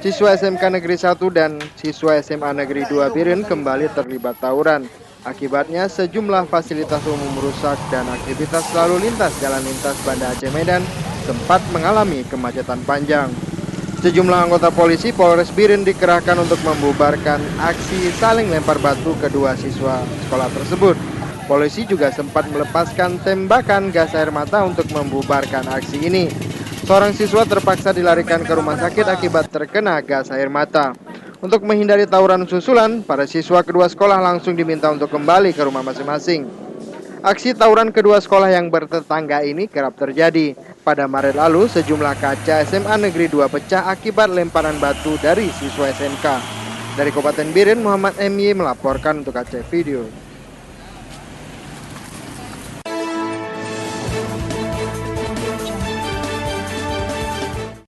Siswa SMK Negeri 1 dan siswa SMA Negeri 2 Biren kembali terlibat tawuran. Akibatnya sejumlah fasilitas umum rusak dan aktivitas lalu lintas jalan lintas Banda Aceh Medan sempat mengalami kemacetan panjang. Sejumlah anggota polisi Polres Biren dikerahkan untuk membubarkan aksi saling lempar batu kedua siswa sekolah tersebut. Polisi juga sempat melepaskan tembakan gas air mata untuk membubarkan aksi ini. Seorang siswa terpaksa dilarikan ke rumah sakit akibat terkena gas air mata. Untuk menghindari tawuran susulan, para siswa kedua sekolah langsung diminta untuk kembali ke rumah masing-masing. Aksi tawuran kedua sekolah yang bertetangga ini kerap terjadi. Pada Maret lalu, sejumlah kaca SMA Negeri 2 pecah akibat lemparan batu dari siswa SMK. Dari Kabupaten Biren, Muhammad MY melaporkan untuk Aceh Video.